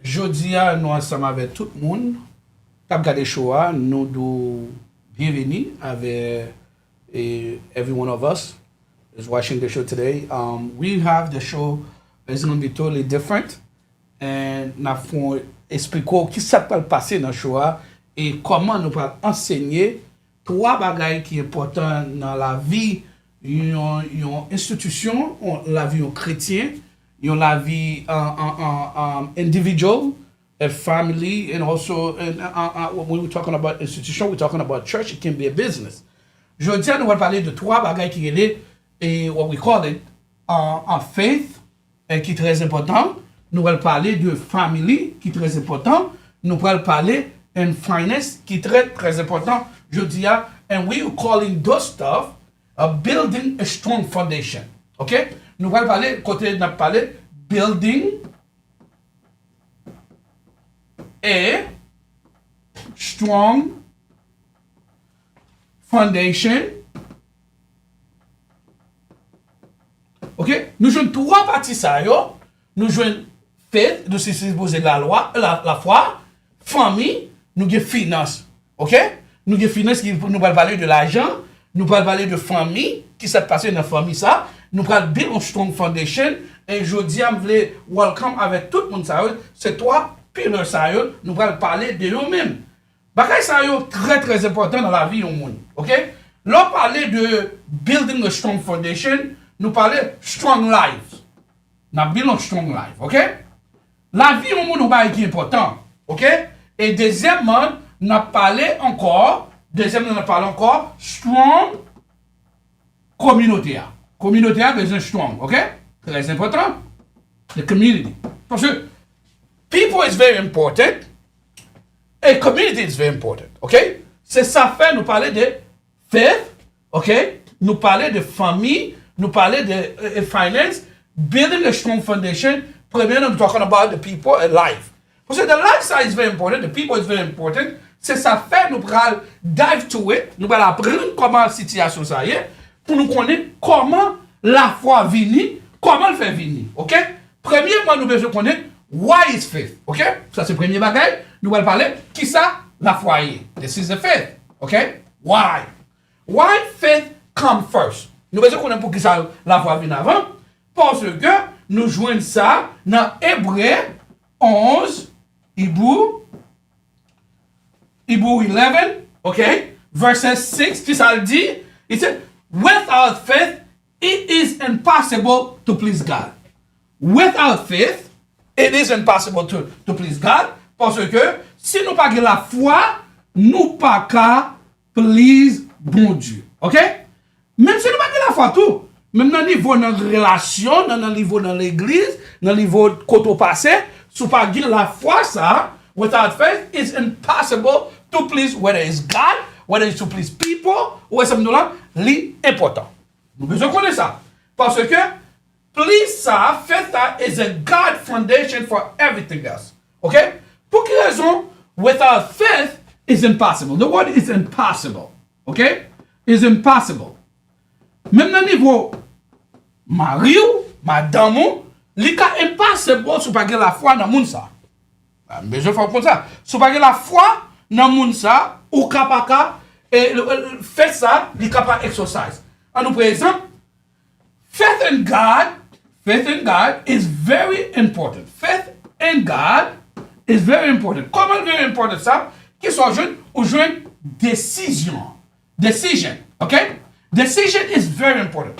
Jodi a nou ansam avè tout moun, kap gade show a, nou do bienveni avè every one of us is watching the show today. We have the show is going to be totally different. And na fon espliko ki sa pal pase nan show a e koman nou pal ensegnye 3 bagay ki important nan la vi yon institusyon, la vi yon chrétien, yon la vie individual, a family, and also when we're talking about institution, we're talking about church, it can be a business. Jodi, nous allons parler de 3 bagages qui est what we call it, en faith, qui est très important. Nous allons parler de family, qui est très important. Nous allons parler in finance, qui est très, très important. Jodi, and we are calling those stuff building a strong foundation. Okay? Nous allons parler, côté de parler, building a strong foundation. Ok? Nous jouons 3 parties ça, yo. Nous jouons faith, nous sommes supposés la loi, la foi, famille, nous avons finance. Ok? Nous avons finance qui nous va parler de l'argent, nous va parler de famille, qui s'est passé dans la famille ça. Nous allons build a strong foundation. Et je dis à vous, welcome avec tout le monde. C'est 3 pillars. Nous allons parler de nous-mêmes. Bagay ça est très très important dans la vie au monde. Ok? Là, parler de building a strong foundation, nous parlons strong life. Nous build a strong life. Ok? La vie au monde est important. Ok? Et deuxièmement, nous parlons encore strong communauté. Communauté a besoin strong, ok? Très important. The community. Parce que people is very important and community is very important, ok? C'est ça fait nous parler de faith, ok? Nous parler de famille, nous parler de finance, building a strong foundation. Premièrement, nous talking about the people and life. Parce que the lifestyle is very important, the people is very important. C'est ça fait nous allons dive to it, nous allons apprendre comment la situation ça y est. Pour nous connaître comment la foi vient, comment le fait venir. Ok? Premièrement, nous devons connaître why is faith. Ok? Ça, c'est le premier bagage. Nous allons parler qui ça? La foi est. This is the faith. Ok? Why? Why faith come first? Nous devons connaître pour qui ça la foi vient avant. Parce que nous joignons ça dans Hébreu 11, Hébreu 11, ok? Verset 6, qui ça le dit? Il dit, without faith, it is impossible to please God. Without faith, it is impossible to please God. Parce que si nous pas la foi, nous pas qu'à please bon Dieu. Ok? Même si nous pas la foi tout, même dans le niveau de relation, dans le niveau de l'église, dans le niveau de côté passé, si pas la foi ça, without faith, it's impossible to please whether it's God, whether it's to please people, ou est-ce que nous là, l'important. Nous besoin connaître ça. Parce que, please ça, faith is a God foundation for everything else. Ok? Pour quelle raison? Without faith is impossible. The word is impossible. Ok? Is impossible. Même dans le niveau Mario, madame, l'ika impossible si pas la foi dans moun ça. Mais je fais comme ça. Si pas la foi dans moun ça, ou kapaka, et fait ça, l'ika pas exercise. En nous présent, faith in God is very important. Faith in God is very important. Comment very important ça? Qui sont jeunes ou jeunes décision. Decision, ok? Decision is very important.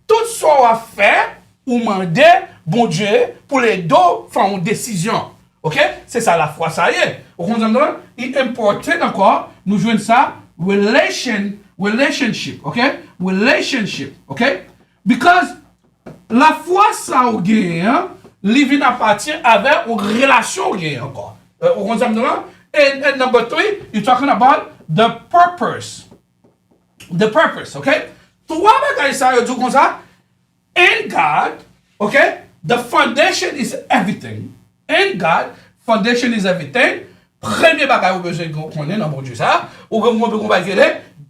Tout ce qu'on va faire ou demander, bon Dieu, pour les deux, faire une décision. Ok? C'est ça la foi, ça y est. Au contraire, il est important encore, nous jouons ça, relationship, ok? Relationship, ok? Because la foi, ça au gain, living appartient avec une relation au gain encore. Au contraire, and number 3, you're talking about the purpose. The purpose, okay? Trois bagages ça, yo dit comme ça. In God, okay? The foundation is everything. In God, foundation is everything. Premier bagage vous besoin qu'on ait dans mon Dieu ça. Ou qu'on va dire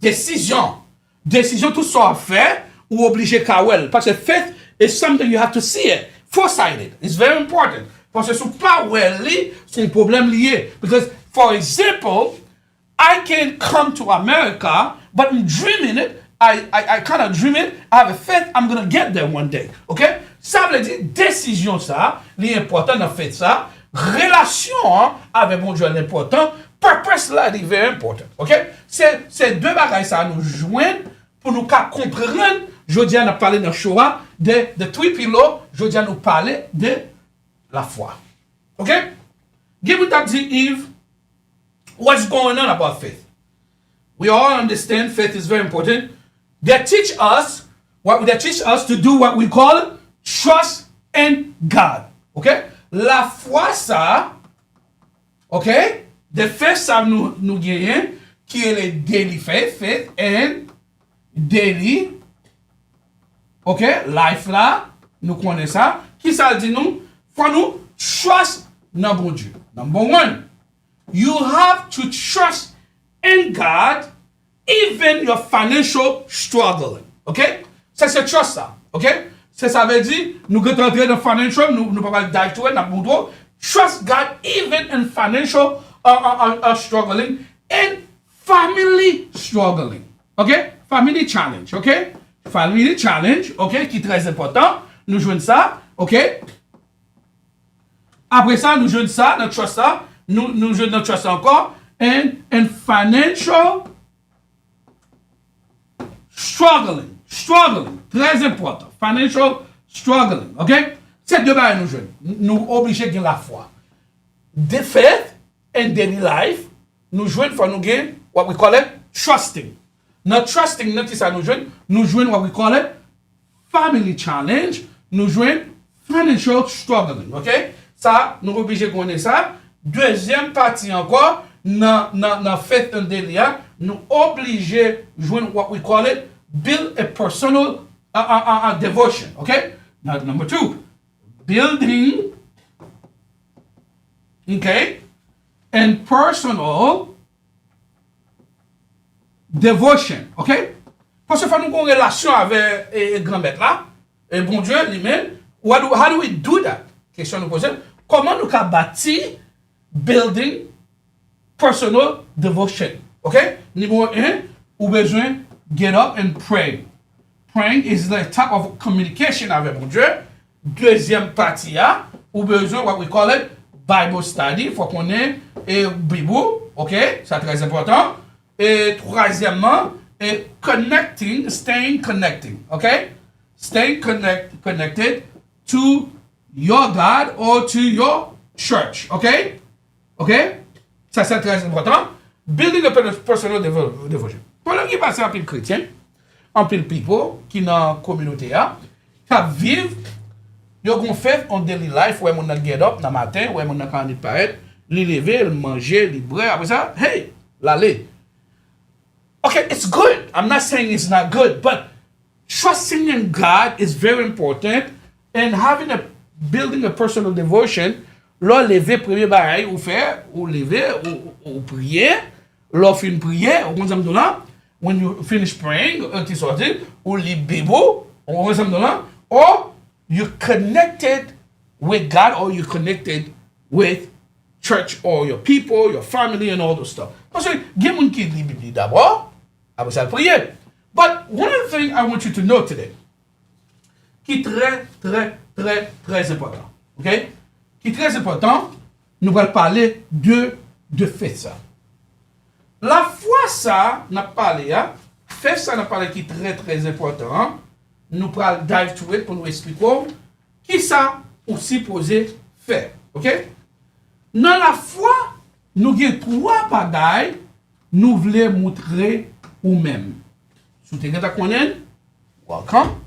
décision. Décision tout ça à faire ou obligé kawel. Parce que faith is something you have to see it. Foresighted. It's very important. Parce que sou pas wè son problème lié. Because, for example, I can come to America, but I'm dreaming it. I kind of dream it. I have a faith I'm going to get there one day. OK? Ça veut dire, décision ça, l'important dans fait ça, relation avec mon Dieu l'important, purpose là, est very important. OK? C'est deux bagages ça nous joignent pour nous comprendre. Je dis à nous parler dans Shoah de three pillars, je dis à nous parler de la foi. OK? Give me that Eve. What's going on about faith? We all understand faith is very important. They teach us to do what we call trust in God. Okay? La foi ça, okay? The faith ça nous gagne qui est le daily faith and daily, okay? Life là, nous connaissons ça. Qui ça dit nous? Faut nous trust dans bon Dieu. Number one, you have to trust in God even your financial struggling. OK? Ça, c'est trust ça. OK? Ça veut dire, nous sommes entrés dans financial, nous ne pouvons pas dive to it, nous trust God even in financial struggling and family struggling. OK? Family challenge. OK? Family challenge. OK? Qui est très important. Nous jouons ça. OK? Après ça, nous jouons ça, notre trust ça. Nous jouons notre trust encore. And financial struggling. Très important. Financial struggling. OK? C'est deux bagages nous jouons. Nous obligés de la foi. The faith and daily life, nous jouons pour nous gagner what we call it trusting. Not trusting, not ça nous jouons what we call it family challenge, nous jouons financial struggling. OK? Ça, nous obligés de connaître ça. Deuxième partie encore, dans faith and daily, nous obligés de jouer what we call it build a personal devotion. Okay? Now, number two, building, okay, and personal devotion. Okay? Parce que nous avons une relation avec le grand-maître là, et bon Dieu lui-même, how do we do that? Question nous pose. Comment nous avons bâti building personal devotion? Okay? Numéro 1, ou besoin get up and pray. Praying is the type of communication avec mon Dieu. Deuxième partie, ou besoin what we call it Bible study. Faut qu'on ait Bible, ok? C'est très important. Et troisièmement, staying connecting, ok? Staying connected to your God or to your church, ok? Ok? Ça c'est très important. Building a personal devotion. Pendant qu'il passe en pile chrétien, en pile people qui dans la communauté, qui vivent, ils ont fait en daily life, où ils ont get up dans le matin, où ils ont quand ils paraissent, les lever, manger, les boire, après ça, hey, l'aller. Okay, it's good. I'm not saying it's not good, but trusting in God is very important, and building a personal devotion, là, lever premier bagaille, ou faire, ou lever, ou prier, là, fin prier, ou comme ça, when you finish praying, tu sorti, ou lis Bible, ou comme ça, or you connected with God, or you connected with church, or your people, your family, and all those stuff. Parce que, il y a des gens qui lisent la Bible d'abord, après ça, prier. But one of the things I want you to know today, qui est très important, ok? Qui est très important, nous allons parler de fait ça. La foi ça, n'a parlé, fait ça, n'a parlé qui est très important. Nous allons dive to it pour nous expliquer qui ça aussi posé faire, ok? Dans la foi, nous avons trois bagailles, nous voulons montrer ou même. Si vous êtes connaître, welcome.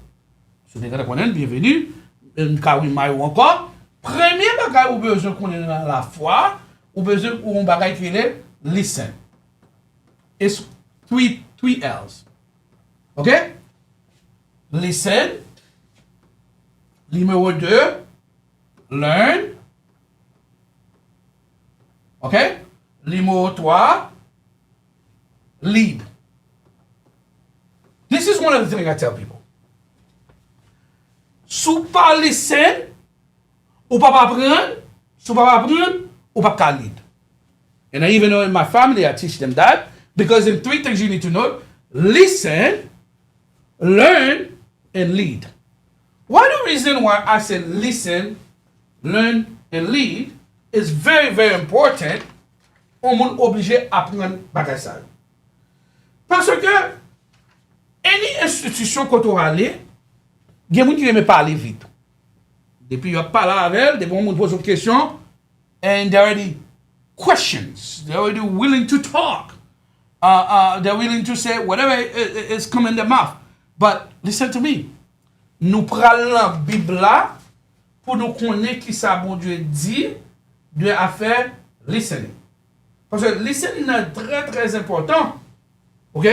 Si vous êtes connaître, bienvenue. Ou encore. Premier bagage ou besoin qu'on est dans la foi, ou besoin ou un bagage qui est listen. It's three L's. OK? Listen. Numéro 2, learn. OK? Numéro 3, lead. This is one of the things I tell people. Sous pas listen, ou pas apprendre, Si vous pas apprendre, ou pas qu'à lead. And I even know in my family, I teach them that because in 3 things you need to know: listen, learn, and lead. One of the reasons why I said listen, learn, and lead is very, very important. On est obligé d'apprendre bagay ça. Parce que any institution qu'on tu aller, il y a des gens qui aiment parler vite. Depuis you parle avec elle, depuis on pose une question, and they're already questions. They're already willing to talk. They're willing to say whatever is coming in their mouth. But listen to me. Nous prenons la Bible là pour nous connaître qui ça bon Dieu dit de faire listening. Parce que listening est très très important. OK?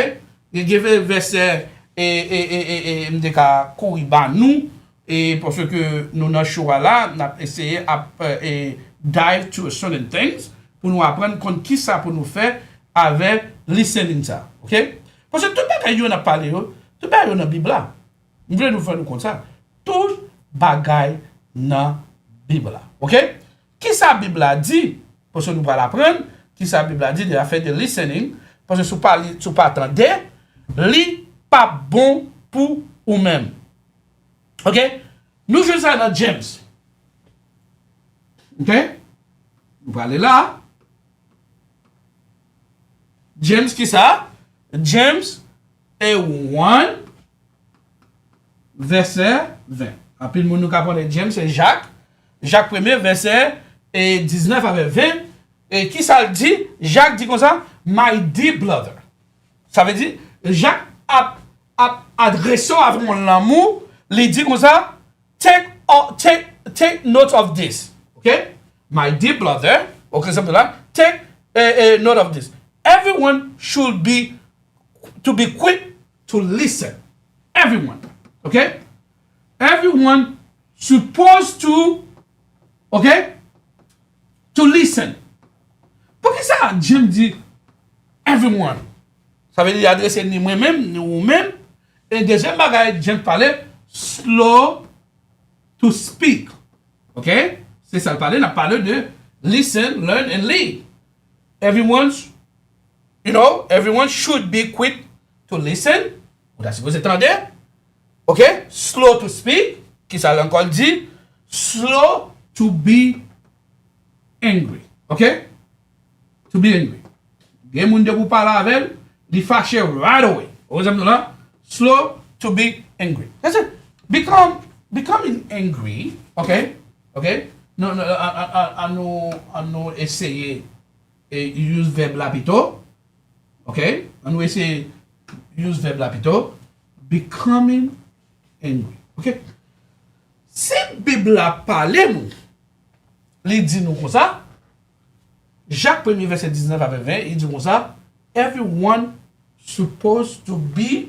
Il y a un verset et m'deka courir ba nous et parce que nous dans choix là, n'a essayé à dive to certain things pour nous apprendre qui ça pour nous faire avec listening ça. OK? Parce que tout bagay yo n'a parlé tout bagay yo dans Bible là. Nous voulons nous faire nous comme ça. Tout bagay dans Bible là. OK? Qui ça Bible a dit? Parce que nous allons apprendre. Qui ça Bible a dit de faire de listening. Parce que si vous pas attendez, li pas bon pour ou même. OK? Nous jouons ça dans James. OK? Vous allez là. James qui ça? James est 1 verset 20. Après, nous avons James et Jacques. Jacques 1er, verset 19 avec 20. Et qui ça le dit? Jacques dit comme ça, my dear brother. Ça veut dire, Jacques a adressé avec mon amour, il dit comme ça, take note of this. Okay? My dear brother, okay, something like that, take note of this. Everyone should be quick to listen. Everyone. Okay? Everyone supposed to, okay, to listen. Pourquoi ça, James dit everyone? Ça veut dire adresser ni moi-même, ni vous-même. Et deuxième bagage, James parlait slow to speak. Okay? C'est ça le parler. On a parlé de listen, learn, and lead. Everyone should be quick to listen. Vous entendez? OK? Slow to speak. Qui ça encore dit? Slow to be angry. OK? To be angry. Gen moun de vous parler avec, li fâché right away. Par exemple là, slow to be angry. That's it. Becoming angry. OK? OK? Non, à nous essayer use verbe là plutôt. OK? À nous essayer use verbe là plutôt. Becoming angry. OK? Si Bible a parlé nous, il dit nous comme ça. Jacques 1er verset 19 avec 20, il dit comme ça, everyone supposed to be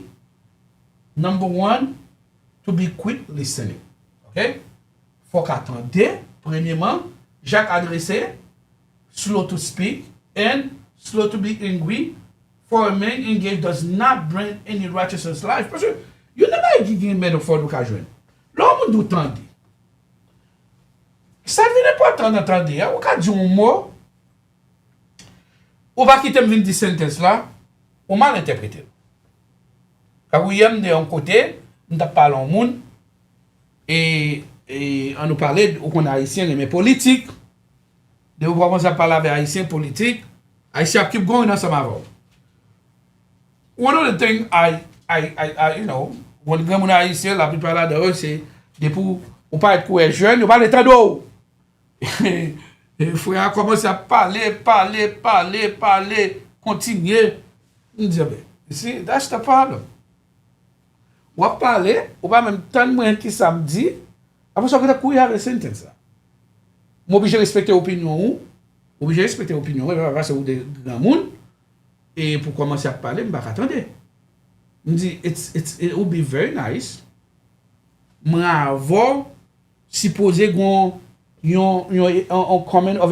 number 1 to be quick listening. OK? Faut qu'attendre. Premièrement, Jacques adressé slow to speak and slow to be angry. For a man engaged does not bring any righteousness life. Parce que you never give me metaphor du cas jeune. L'homme doit entendre. Ça veut pas tant d'entendre. Ou ka di un mot, ou va quitter me dire sentence là, ou mal interprété. Car oui, de un côté, nous parlons au monde et on nous parlait qu'on haïtien mais politique. De vous commencer à parler avec haïtien politique, haïtien keep going on some about. One of the things I when grand moun haïtien la plupart là dedans c'est depuis on pas être quoi jeune, on pas l'état d'eau. Il faut commencer à parler, continuer. On dit ben, see, that's the problem. Ou à parler, ou pas même tant moins qui ça me dit, après ça, vous avez couillé avec la sentence. Je suis obligé de respecter l'opinion, parce que vous êtes grand monde, et pour commencer à parler, je ne vais pas attendre. Je dis, it would be very nice, mais avant, supposer qu'on common of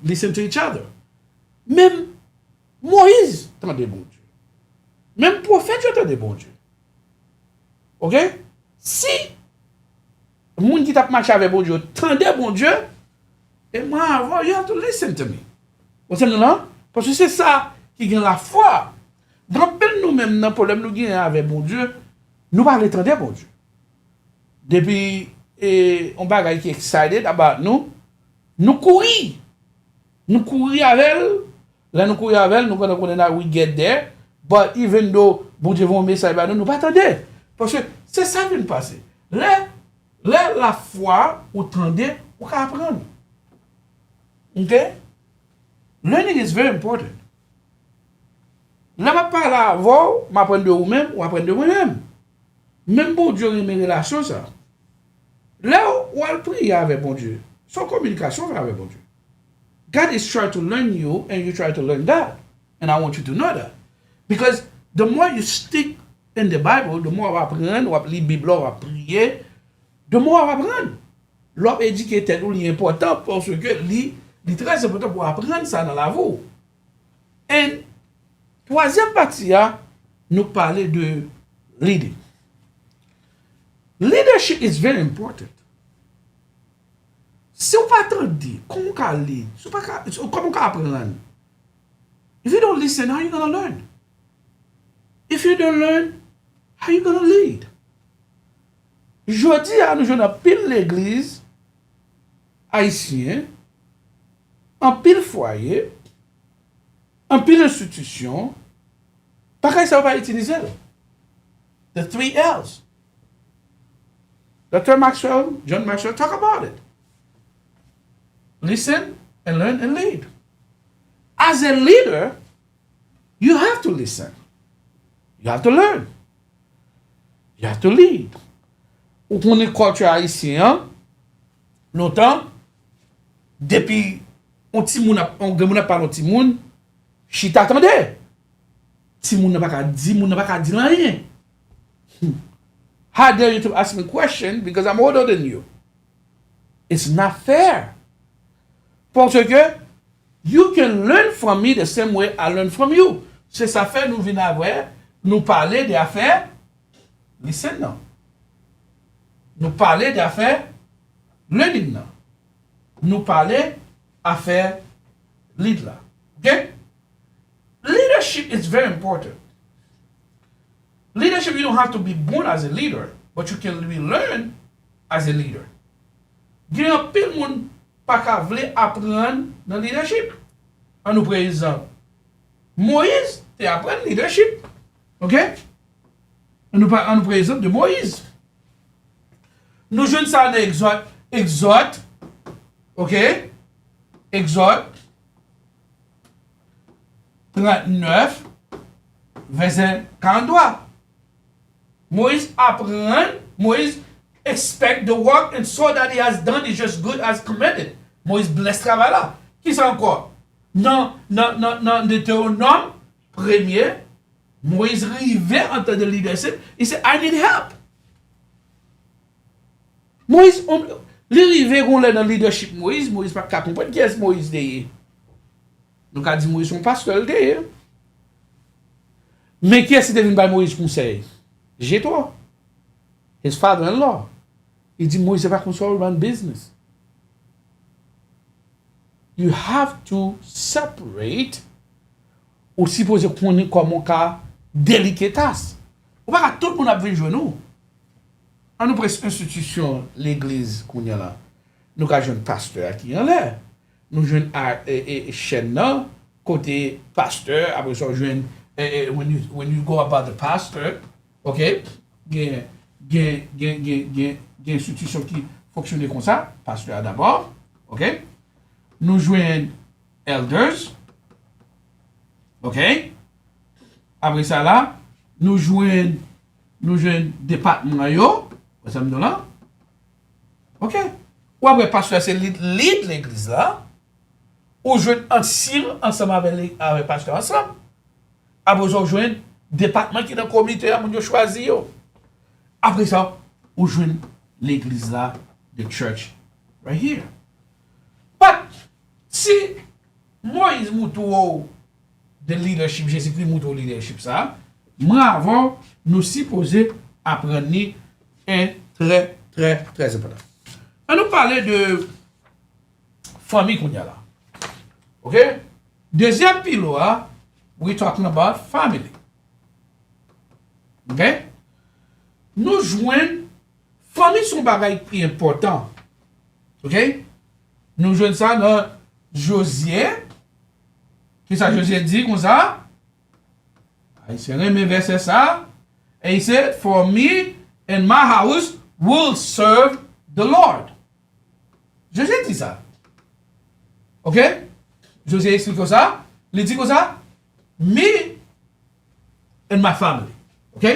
listen to each other. Même Moïse, attendez bon Dieu. Même prophète, attendez bon Dieu. OK? Si moun qui t'a marché avec bon Dieu, tendez bon Dieu, Et moi, avant, you have to listen to me. Vous comprenez, non? Parce que c'est ça qui gagne la foi. Donc, nous-mêmes, dans le problème nous gagnons avec bon Dieu, nous parlons étranger bon Dieu. Depuis, on bagaille qui est excited about nous courir. Nous courir avec elle. Là, nous courir avec elle, nous connaissons we get there. But even though bon Dieu va un message, nous pas attendre. Parce que c'est ça qui vient de passer. Là, la foi, ou tendez, ou qu'à apprendre. OK? Learning is very important. Là, je parle avant, je apprends de vous-même, ou apprendre de moi-même. Même bon Dieu remet mes relations, ça. Là, où elle prie avec bon Dieu, son communication avec bon Dieu. God is trying to learn you, and you try to learn that. And I want you to know that. Because the more you stick in the Bible, the more on va apprendre, on va lire la Bible, on va prier, the more on va apprendre. L'homme éduqué est important parce que c'est très important pour apprendre ça dans la vie. Et troisième partie, nous parler de leading. Leadership is very important. Si vous pas attendez, comment on lead? Comment on apprendre? If you don't listen, how are you going to learn? If you don't learn, how are you going to lead? Jodi, nous jouons pile l'église haïtienne, en pile foyer, en pile institution, pareil ça va utiliser. The 3 L's. Dr. Maxwell, John Maxwell, talk about it. Listen and learn and lead. As a leader, you have to listen. You have to learn. You have to lead. Ou qu'on est culture haïtien, longtemps, depuis on n'a pas un petit monde, je t'attendais. Petit monde n'a pas dit rien. How dare you to ask me a question because I'm older than you? It's not fair. Parce que you can learn from me the same way I learn from you. C'est ça fait nous venir avoir, nous parler des affaires. Listen now. Nous parler d'affaires learning now. Nous parler affaires lead là. Okay? Leadership is very important. Leadership, you don't have to be born as a leader, but you can be learn as a leader. Il y a plein de monde pas qu'à vouloir apprendre dans leadership. En nous prenant exemple, Moïse, tu apprends leadership. OK? En nous prenant exemple de Moïse. Nous jeunes ça dans Exode. OK? Exode 39, verset 43. Moïse apprend, Moïse expect the work and so that he has done is just good as commanded. Moïse blesse travail là. Qui c'est encore? Non, Deutéronome premier, Moïse arrivait en tant que leadership. Il dit, I need help. Moïse, l'arrivée qu'on l'a dans le leadership, Moïse pas qu'à comprendre qui est Moïse derrière. Donc, a dit Moïse, son pasteur derrière. Mais qui est-ce qui devient par Moïse conseil? J'ai toi. His father-in-law. Il dit, Moïse va construire run business. You have to separate ou supposer qu'on est comme un cas délicatas. Ou pas tout le monde a besoin de jouer nous. En nous presque institution, l'église qu'on y a là, nous avons un pasteur qui est là. Nous avons un chaîne côté pasteur, après ça, when you go about the pastor, ok, il y a une institution qui fonctionne comme ça, pasteur d'abord, ok. Nous jouons elders, ok. Après ça là, nous jouons département yo, ça me donne là, ok. Ou après pasteur c'est lead l'église là, ou jouons ensemble avec pasteur ensemble. Après ça, jouons département qui est dans le comité, on choisi yo. Après ça, on joue l'église là, the church, right here. But, si Moïse moutou de leadership, Jésus-Christ moutou leadership ça, moi avant, nous supposons apprendre un très important. On nous parlait de famille qu'on y a là. OK? Deuxième pilier, we're talking about family. OK? Nous joignons famille son bagage qui est important. OK? Nous joignons ça dans Josué. Qui ça Josué dit comme ça? Il s'est remis verset ça. And he said, for me and my house will serve the Lord. Josué dit ça. OK? Josué explique comme ça. Il dit comme ça. Me and my family. OK?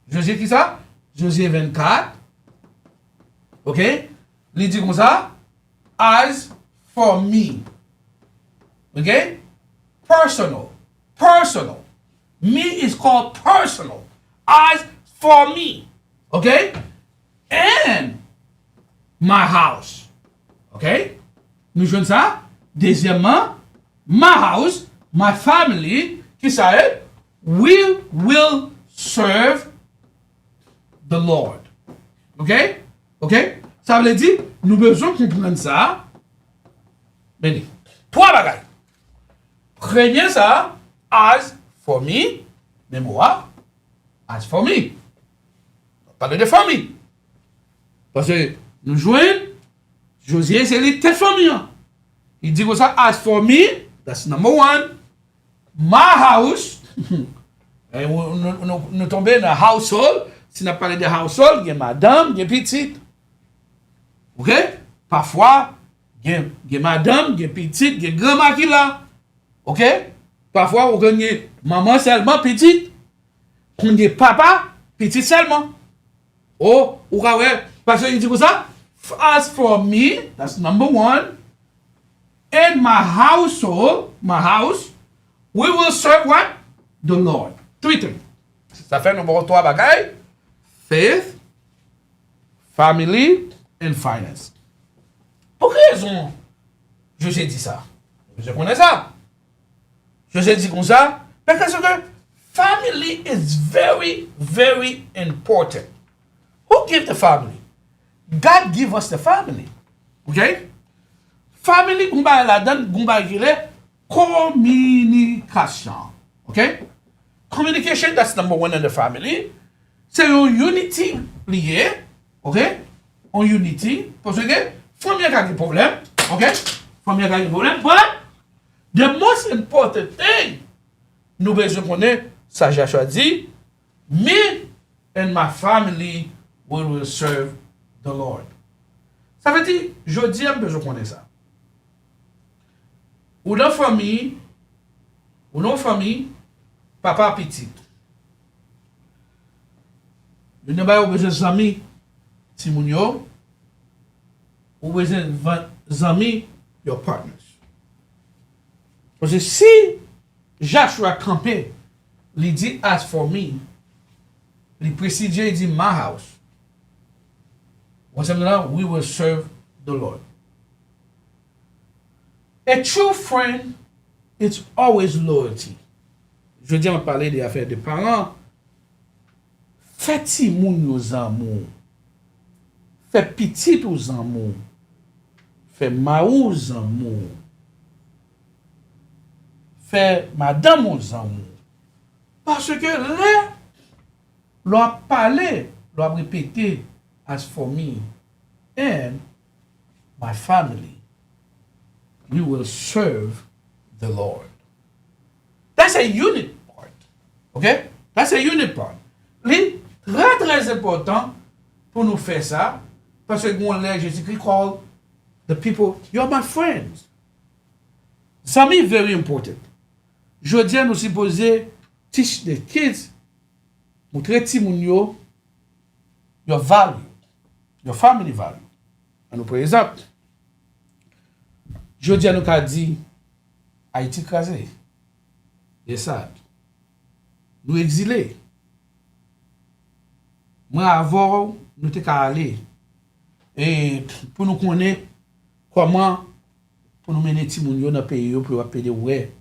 Josué qui ça? Josué 24. OK? Il dit comme ça. As for me. OK? Personal. Personal. Me is called personal. As for me. OK? And my house. OK? Nous jouons ça. Deuxièmement, my house, my family, qui ça est? We will serve the Lord. OK? OK? Ça veut dire, nous besoin comprendre ça. Béni. Trois bagailles. Premier ça, as for me, mais moi, as for me. On parle de famille. Parce que nous jouons, Josué, c'est les têtes famille. Il dit comme ça, as for me, that's number one. My house, et nous tombons dans household. Si nous parlons de household, il y a madame, il y a petite. OK? Parfois, il y a madame, il y a petite, il y a grand-mère qui là. OK? Parfois, on gagne maman seulement, petite. On gagne papa, petite seulement. Oh, ou parce qu'il dit comme ça, as for me, that's number one. And my household, my house, we will serve what? The Lord. Three things. Ça fait numéro 3 bagailles. Faith, family, and finance. Pour quelle raison je t'ai dit ça? Je connais ça. Je t'ai dit comme ça. Parce que family is very, very important. Who gave the family? God give us the family. Okay? Family, gumba la donne, gumba gile, communication. Okay? Communication, that's number one in the family. C'est une unity liée. Okay? En unity. Parce que, famille a des problèmes. Okay? Famille a des problèmes. But, the most important thing, nous besoin connaître, ça j'ai choisi, me and my family will serve the Lord. Ça veut dire, je dis, j'ai besoin connaître ça. Ou dans famille, papa petit. Vous n'avez pas besoin d'amis, Timounio, ou besoin d'amis, your partners. Parce que si Joshua campé, il dit as for me, il précise, il dit my house. We will serve the Lord. A true friend, it's always loyalty. Je veux dire, on parler des affaires des parents. Faites si moun aux amours. Faites petit aux amours. Faites maou aux amours. Faites madame aux amours. Parce que là, l'on parler, l'on répéter, as for me and my family, we will serve the Lord. That's a unit part. Okay? That's a unit part. C'est très très important pour nous faire ça. Parce que mon lait, Jésus-Christ call the people, you're my friends. Ça m'est very important. Je dis à nous supposer, teach the kids, montrer Timounio, your value, your family value. And par exemple, je dis à nous qu'a dit, Haïti crasé, et ça, nous exilés. Moi avant, nous t'es qu'à aller. Et pour nous connaître comment, pour nous mener Timounio dans le pays, pour appeler ouais,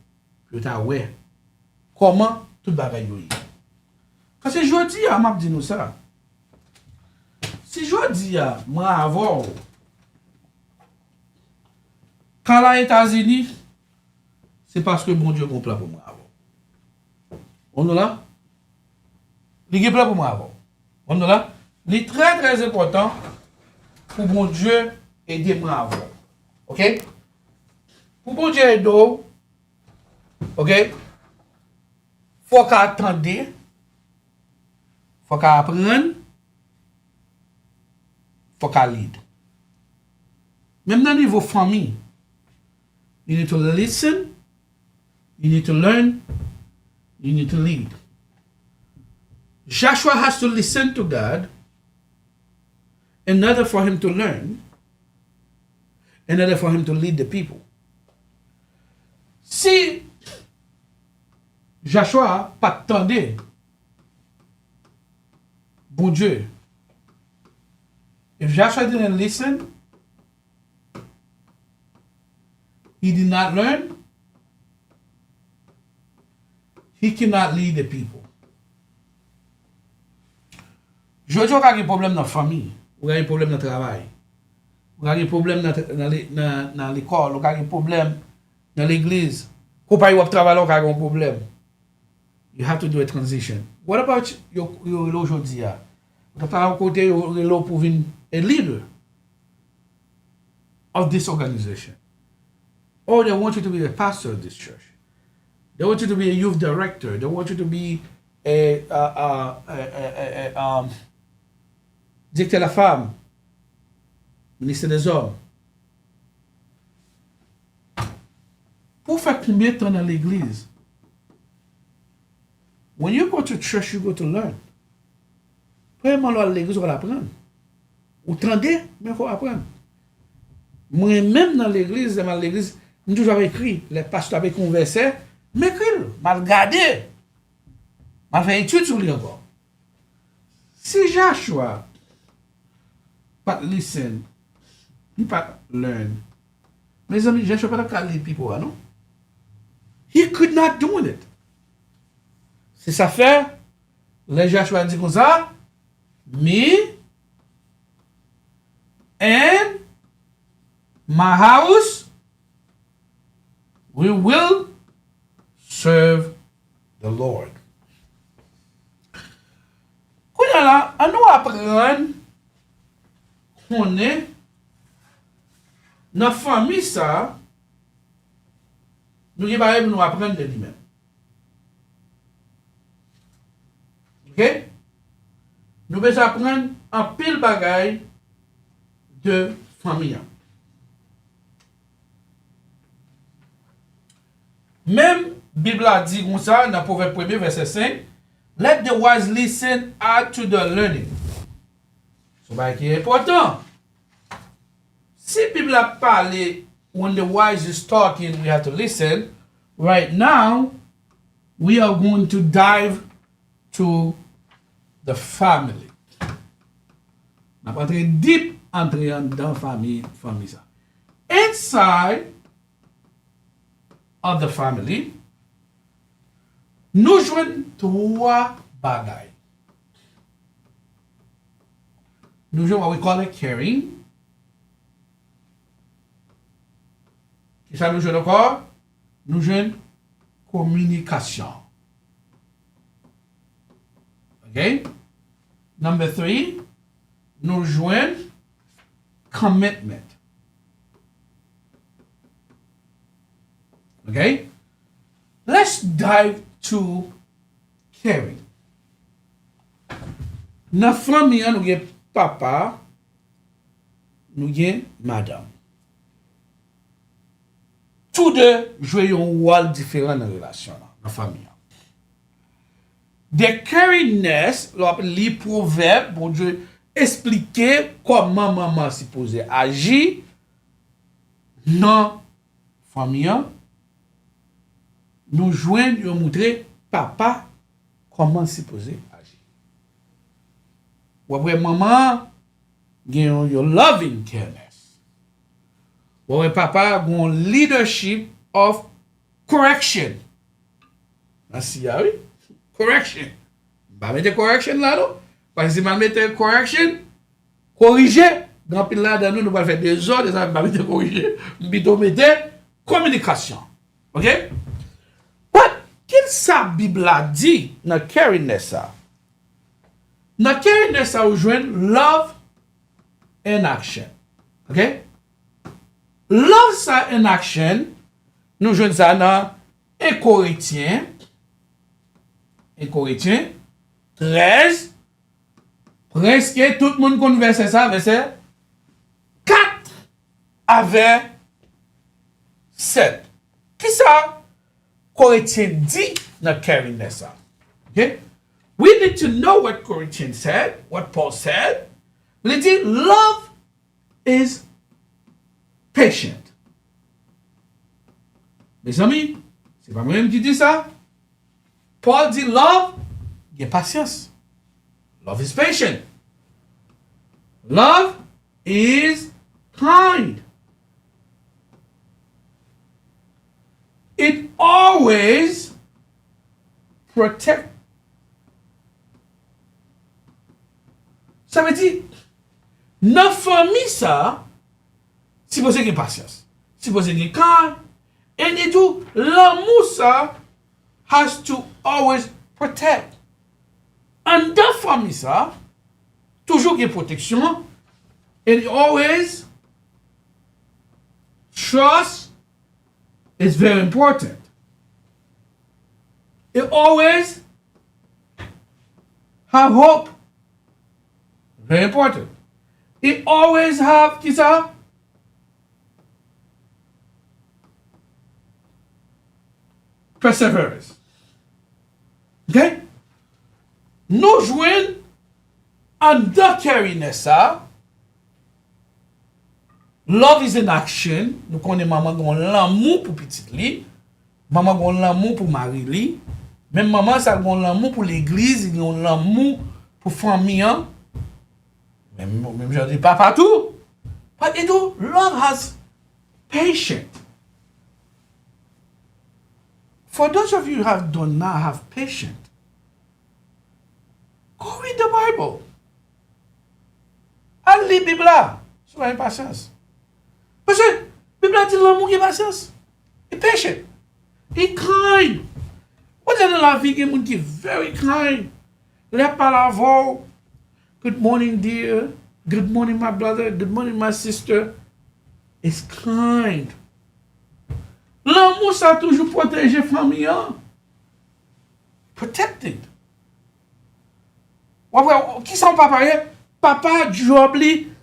pour ta ouais. Comment tout bagaille yoy. Parce que je dis à m'a dit nous ça. Si je dis à moi avant Quand les États-Unis, c'est parce que bon Dieu a un plan pour moi avant. On est là? Il y a un plan pour moi avant. On est là? Il est très très important pour bon Dieu aider moi avant. Ok? Pour bon Dieu aider, ok? Faut qu'on attende, faut qu'on apprenne, faut qu'on lead. Même dans le niveau famille, you need to listen, you need to learn, you need to lead. Joshua has to listen to God in order for him to learn, in order for him to lead the people. Si Joshua pas attendait bon Dieu, if Joshua didn't listen, he did not learn, he cannot lead the people. Je dis qu'on a un problème dans la famille, on a un problème dans le travail, on a un problème dans l'école, on a un problème dans l'église. Quand on travaille, on a un problème. You have to do a transition. What about your aujourd'hui? Vous avez un côté pour être a leader of this organization. Or they want you to be a pastor of this church. They want you to be a youth director. They want you to be a directeur de la femme, ministre des hommes. Pour faire combien de temps dans l'église? When you go to church, you go to learn. Premièrement, à l'église, on va apprendre. Ou tendez, mais il faut apprendre. Moi-même dans l'église, je toujours écrit, les pasteurs avaient conversé, m'écrit, mal gardé, mal fait étude sur lui encore. Si Joshua pas listen, he pas learn, mes amis, Joshua pas capable lead people, non? He could not do it. C'est ça fait, les Joshua dit comme ça, me and my house, we will serve the Lord. Kounya la, an nou apren konen nan fami sa, nou gen bagay pou nou apren de li men. Ok? Nou bez apren an pil bagay de fami ya. Même Bible a dit comme ça dans Proverbe 1 verset 5, let the wise listen add to the learning. C'est qui est important. Si Bible a parlé when the wise is talking, we have to listen. Right now, we are going to dive to the family. On va entrer deep entrer dans famille ça. Inside of the family, nous jouons trois bagailles. Nous jouons what we call it caring. Et ça nous jouons encore? Nous jouons communication. Okay? Number 3, nous jouons commitment. Okay? Let's dive to caring. Dans la famille, nous avons papa, nous avons madame. Tous deux jouent un rôle différent dans la relation, dans la famille. The caringness, les proverbes, bon Dieu, expliquer comment maman supposée agir dans la famille. Nous joignons et montrer papa comment supposé agir. Ou après maman, gagne your loving careness. Ou après papa, gagne leadership of correction. Ainsi, oui, correction. Bah mettez correction là, non? Parce que si je mette correction, corriger, Grand pile là, nous allons faire des ordres, ça va être corrigé. Bidomete, communication. OK? What? Qu'est-ce que la Bible a dit dans Carrie Nessa? Dans Carrie Nessa, vous jouez love and action. OK? Love ça and action, nous jouons ça dans 1 Corinthiens 13, presque tout le monde converse ça, verset 4 avec 7. Qui ça? Corinthiens dit dans Carrie Nessa. Okay? We need to know what Corinthians said, what Paul said. Il dit, love is patient. Mes amis, c'est pas moi-même qui dis ça. Paul dit, love, il y a patience. Love is patient. Love is kind. It always protects. Ça veut dire, dans la famille, ça, si vous avez patience, si vous avez calme, et tout, l'amour, ça, has to always protect. En dans la famille, ça, toujours une protection, and always, trust is very important. It always have hope. Very important. It always have, qui ça? Perseverance. Okay? Nous jouons en de Carrie Nessa. Love is in action. Nous connaissons maman qui a l'amour pour petite li. Maman qui a l'amour pour mari li. Même maman ça a l'amour pour l'église, il a l'amour pour famille. Même je dis pas partout. But it do, love has patience. For those of you who do not have patience, go read the Bible. And lis la Bible là. Soyez patience. Parce que la Bible dit l'amour qui est patience. Il est patient. Il est kind. Vous êtes dans la vie, il y a des gens qui sont very kind. Les paroles. Good morning, dear. Good morning, my brother. Good morning, my sister. It's kind. L'amour, ça a toujours protégé la famille. Protected. Qui sont papa? Papa, job,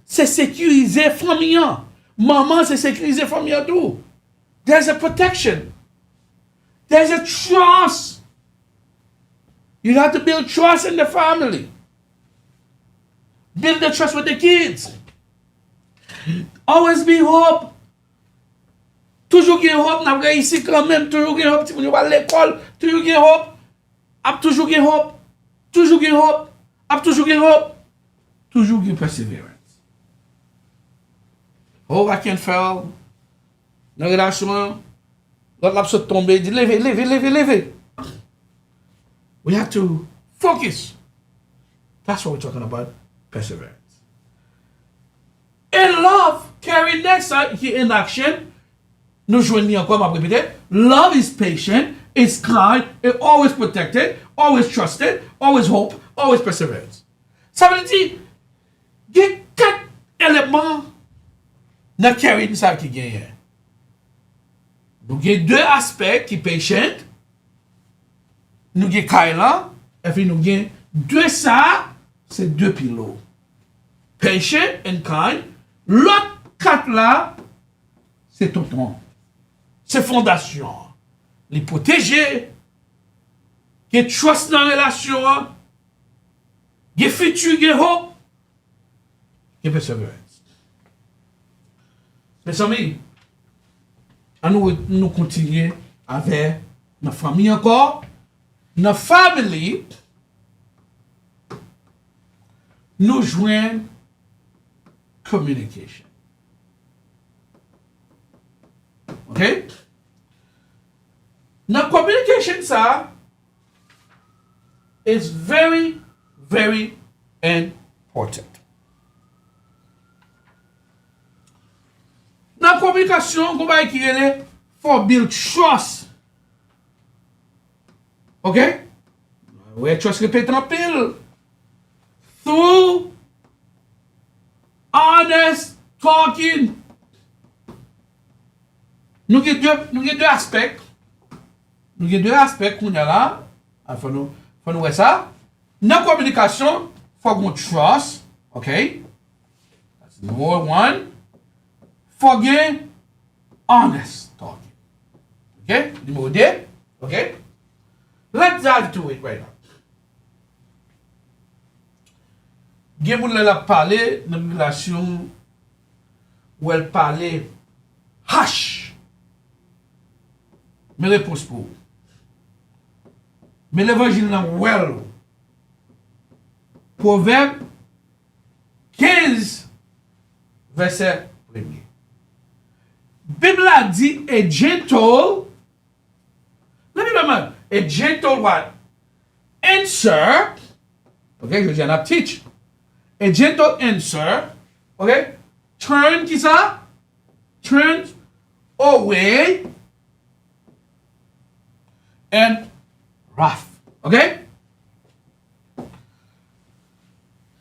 c'est sécuriser la famille. Maman, c'est sécuriser la famille tout. There's a protection. There's a trust. You have to build trust in the family. Build the trust with the kids. Always be hope. Toujours gain hope, n'a pas ici quand même, toujours gain hope, si vous allez à l'école, toujours gain hope. Ap toujours gain hope. Toujours gain hope. Ap toujours gain hope. Toujours gain perseverance. Oh, I can't fail. Dans la relation, l'autre l'a sauté tomber, dit levez. We have to focus. That's what we're talking about. Perseverance. In love, Carrie Nessa, qui in action, nous joignons encore, ma répéter. Love is patient, it's kind, it's always protected, always trusted, always hope, always perseverance. Ça veut dire, il y a 4 éléments dans Carrie Nessa qui gagne. Nous avons 2 aspects qui sont patient, nous avons Kyla, et puis nous avons 2 ça, c'est 2 pilotes. Patient and kind. L'autre 4 là, c'est tonton. C'est fondation. Les protéger, qui trust dans la relation, qui futur, qui hope, qui perseverance. Mes amis, nous continuons avec notre famille encore. Notre famille, nous joignons communication. Okay? Now, communication, sir, is very, very important. Dans la communication, on va écrire for build trust. OK? Ouais, trust répète en pile. Through honest talking. Nous avons deux aspects. Nous avons deux aspects qu'on a là. Faut nous voir ça. Dans la communication, il faut qu'on trust. OK? That's number one. For gain honest talking. OK? Numéro deux. OK? Let's dive to it right now. Gen moun la parler dans une relation où elle parlait hash. Mais réponse pour vous. Mais l'évangile nan well. Proverbe 15 verset 1er. Bible a dit a gentle. Let me remember. A gentle what? Answer. Okay, je viens de teach. A gentle answer. Okay? Turn qui ça? Turn away. And wrath. Okay?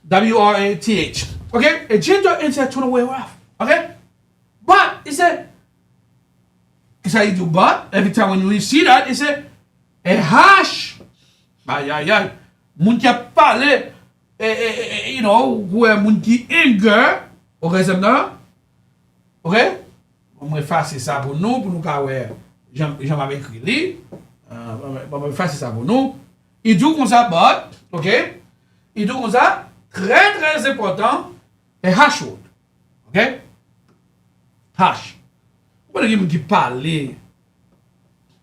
W-R-A-T-H. Okay? A gentle answer turn away wrath. Okay? But, it said, it's how you do but. Every time when you see that, it said, a harsh. Aïe. Moun qui a parlé, you know, who est moun qui anger, au raisonnement. Ok? On va faire ça pour nous car j'en m'avais écrit. On va faire ça pour nous. Il dit comme ça, but, ok? Il dit comme ça, très important, et hash word. Ok? Hash. Vous voyez qui parle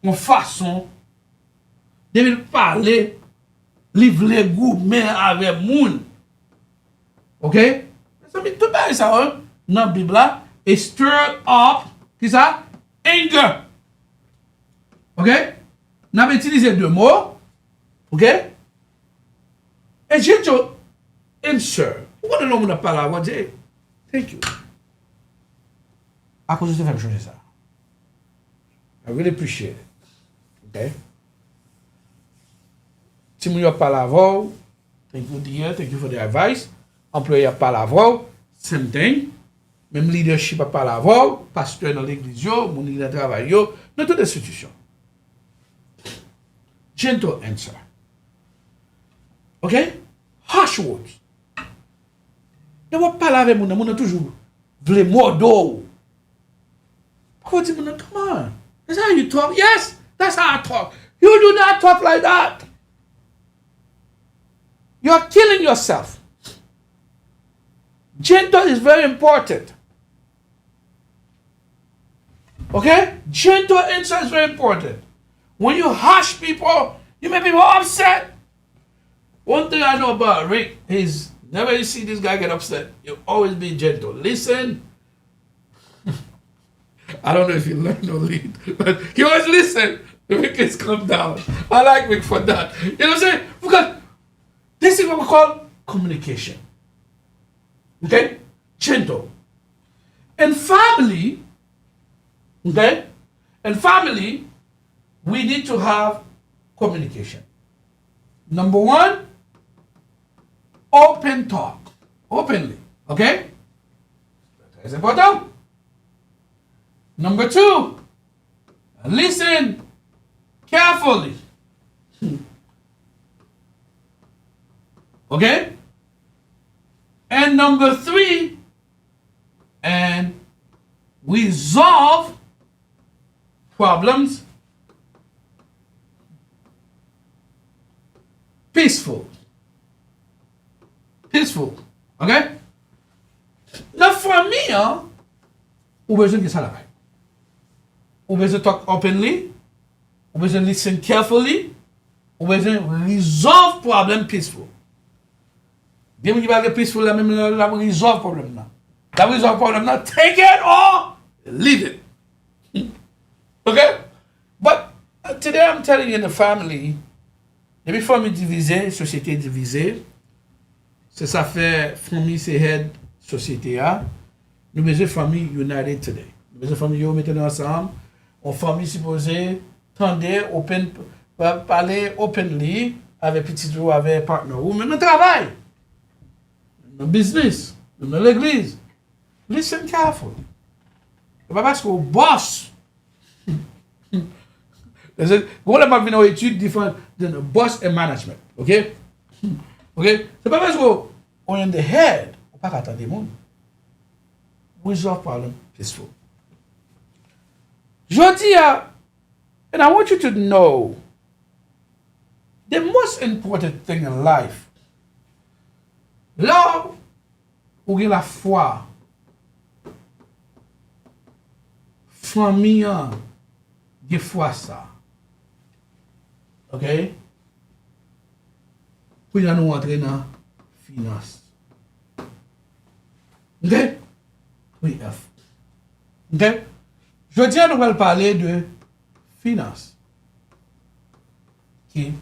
en façon de parler, livre les goûts, mais avec moun. Ok? Ça met tout ça dans la Bible là, et stir up, qui ça? Anger. Ok? Nous avons utilisé deux mots. Ok? Et j'ai dit, answer. Pourquoi nous n'avons pas la voix? Thank you. À cause de ça, je vais changer ça. I really appreciate it. Ok? Si vous n'avez pas la voix, thank you dear, thank you for the advice. Employé n'a pas la voix, same thing. Même leadership n'a pas la voix, pasteur dans l'église, mon leader de travail, dans toute institution. Gentle answer. OK? Harsh words. Ne va pas avec mon amour toujours. Vle modo. Pourquoi dis mon come on? That's how you talk. Yes, that's how I talk. You do not talk like that. You are killing yourself. Gentle is very important. Okay? Gentle answer is very important. When you harsh people, you make people upset. One thing I know about Rick is never you see this guy get upset. You always be gentle. Listen. I don't know if you learn or lead, but he always listen. Rick is calm down. I like Rick for that. You know what I'm saying? Because this is what we call communication. Okay? Gentle. In family, okay? In family, we need to have communication. Number one, open talk. Openly. Okay? That's important. Number two, listen carefully. Okay? And number three, and resolve problems peaceful. Okay? Now for me, ou besoin de ça là. Ou besoin de talk openly, ou besoin de listen carefully, ou besoin de resolve problem peaceful. Bien vous parlez peaceful, la même la resolve problem là. La resolve problem là, take it or leave it. Okay? But today I'm telling you in the family, depuis famille divisée, société divisée, c'est ça fait famille c'est head société a. Nous besoin famille united today. Nous Les familles yo mettez ensemble, on famille supposée tendez open parler openly avec petit ou avec partner ou même travail. Dans business, dans l'église. Listen careful. C'est pas parce que boss Go la m'a une étude différente de boss et management. OK? OK? C'est pas parce qu'on est in the head, on pas attendre des monde. Resolve problem peaceful. Jodi and I want you to know the most important thing in life. Là où il y a la foi, famille, il y a foi ça. OK? Puis là, nous entrons dans la finance. OK? Oui, F. OK? Je tiens nous allons parler de finance. Qui est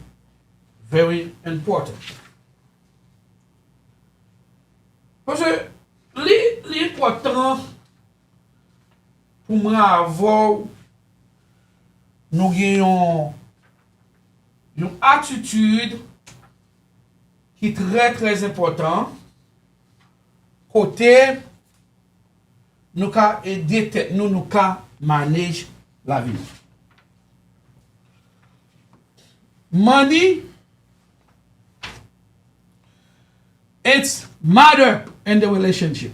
very important. Parce que l'important pour moi avoir nous gagnons une attitude qui est très très important côté nous ka aider nous ka manage la vie. Money it's matter in the relationship.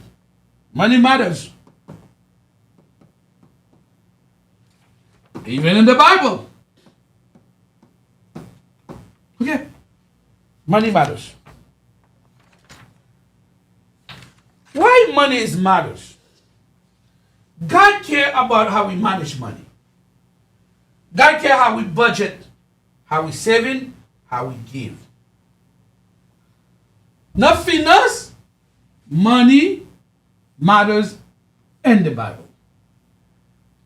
Money matters. Even in the Bible. Okay. Money matters. Why money is matters? God cares about how we manage money. God cares how we budget, how we saving, how we give. Nothing else, money matters in the Bible.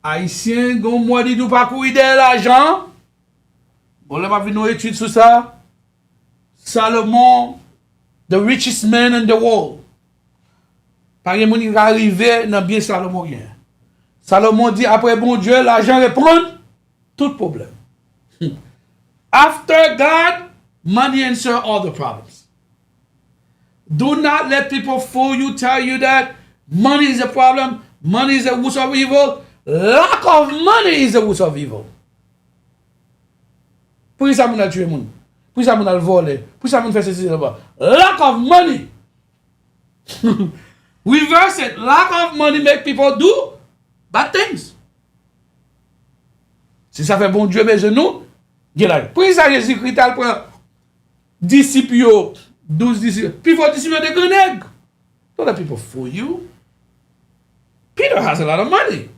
Haïtien, gon moi dit ou pas courir de l'argent. Bon, là, m'a vu nos études sur ça. Salomon, the richest man in the world. Par exemple, il est arrivé dans bien Salomon. Salomon dit, après bon Dieu, l'argent répond tout problème. After God, money answers all the problems. Do not let people fool you, tell you that money is a problem, money is the root of evil. Lack of money is the root of evil. Pour ça, on a tué moun. Pour ça, on a volé. Pour ça, on fait ceci là-bas. Lack of money. Reverse it. Lack of money make people do bad things. Si ça fait bon Dieu, mais nous, pour ça, Jésus-Christ a pris disciples, 12 disciples. Puis il faut disciples de grenades. Don't let people fool you. Peter has a lot of money.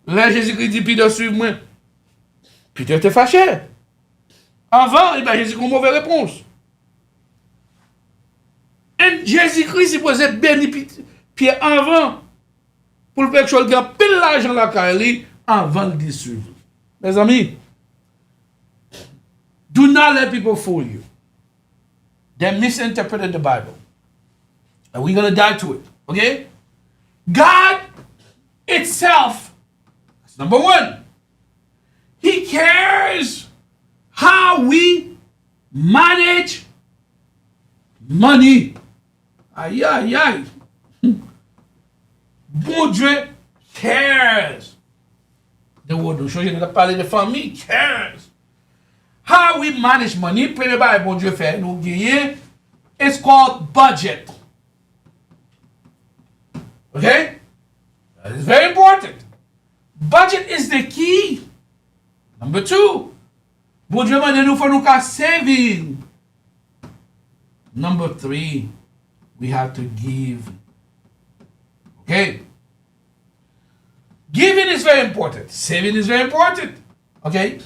Là, Jésus-Christ dit, Peter, suive-moi. Peter était fâché. Avant, eh ben, Jésus-Christ a une mauvaise réponse. Et Jésus-Christ, il posait béni Pierre avant pour le faire que je gagne pile l'argent la carrière avant de le suivre. Mes amis, do not let people fool you. They misinterpreted the Bible. And we're going to die to it. Okay? God itself, that's number one. He cares how we manage money. Aïe, aïe, aïe. Bon Dieu cares. The word nous change, nous a parlé de famille, cares. How we manage money, premier bail bon Dieu fait, nous gagner, it's called budget. Okay? That is very important. Budget is the key. Number two, bon Dieu m'a dit nous faut nous faire saving. Number three, we have to give. Okay? Giving is very important. Saving is very important. Okay?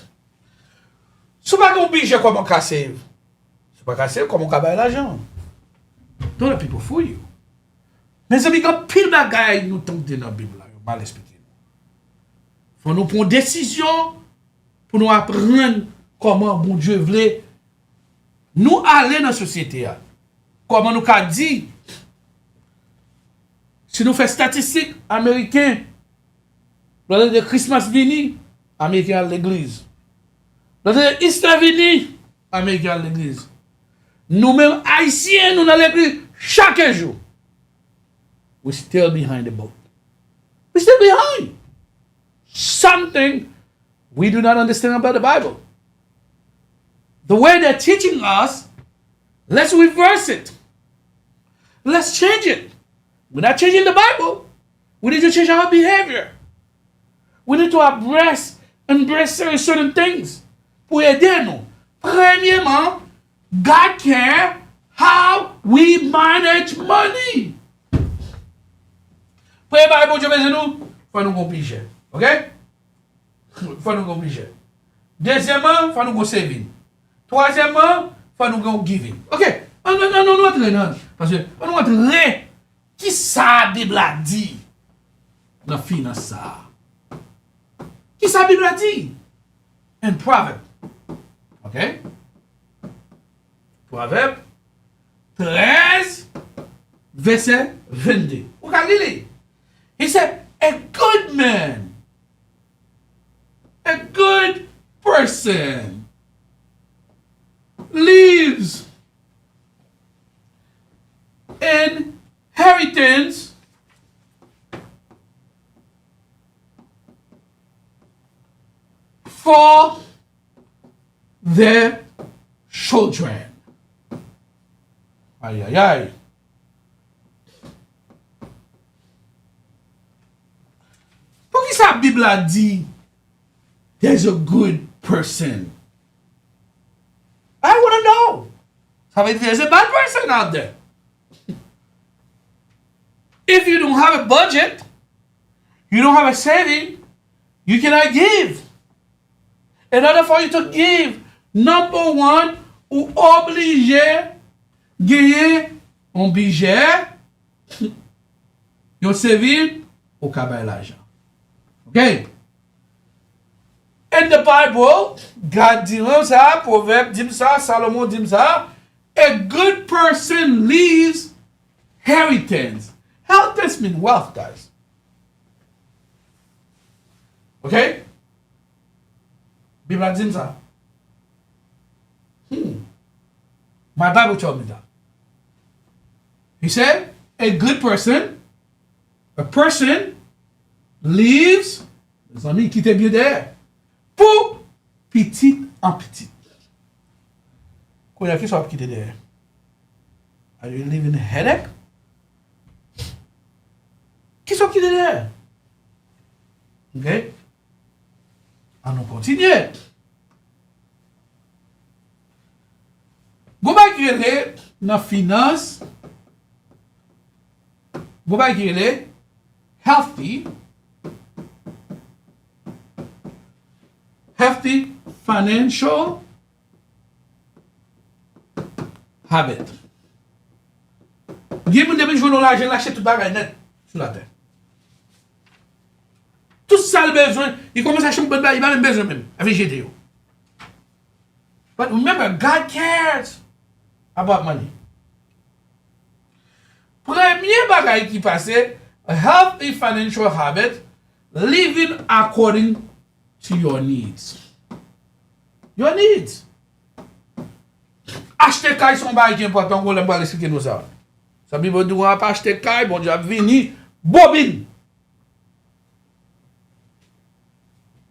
Si pas qu'on budget comment on save. Si pas qu'on save comment on gagne l'argent. Don't let people fool you. Mais c'est quand pile bagaille nous tombe dans la Bible là, mal expliqué. Faut nous prendre décision pour nous apprendre comment bon Dieu voulait nous aller dans la société. Comment nous a dit, si nous faisons statistiques américaines, Lorsque de Christmas vini, Américain à l'église. Lorsque de Easter vini, Américain à l'église. Nous-mêmes, Haïtiens, nous dans l'église chaque jour. We're still behind the boat. We're still behind. Something we do not understand about the Bible. The way they're teaching us, let's reverse it. Let's change it. We're not changing the Bible. We need to change our behavior. We need to embrace certain things. Pour aider nous. Premièrement, God cares how we manage money. Premier bon Dieu besoin nous, faut nous compliquer. OK? Faut nous compliquer. Deuxièmement, faut nous saving. Troisièmement, faut nous giving. OK? On entre là parce que on entre qui ça Bible a dit dans finance ça. Qui ça Bible a dit? In Proverbe. OK? Proverbe 13 verset 22. Vous regardez les. He said, a good man, a good person leaves inheritance for their children. Aïe, aïe, aïe. Pour qui sa Bible a dit, there's a good person? I want to know. Ça veut dire there's a bad person out there. If you don't have a budget, you don't have a saving, you cannot give. In order for you to give, number one, ou obligé gagner un budget, yon saving, ou kabay l'argent. Okay? In the Bible, God dit ça, Proverbe dit ça, Salomon dit ça, a good person leaves inheritance. Inheritance means wealth, guys. Okay? Bible dit ça. My Bible told me that. He said, a good person, a person leaves, les amis qui étaient bien derrière, pour petit en petit. Quand il y a qui sont qui étaient derrière? Are you living a headache? Qui sont qui étaient derrière? Ok? Allons continuer. Go back here, na finance. Go back here, healthy financial habit. Gye moun deme jwennon l'argent, l'achète tout bagay net sur la terre. Tout ça le besoin, il commence à acheter un peu de bagay, il va même besoin même, avec GTO. But remember, God cares about money. Premier bagay qui passe, a healthy financial habit, living according to your needs. Your needs. Acheter caille son bagay qui est important, on va expliquer nous ça. Ça veut dire qu'on va pas acheter caille, bon Dieu a venu, bobine.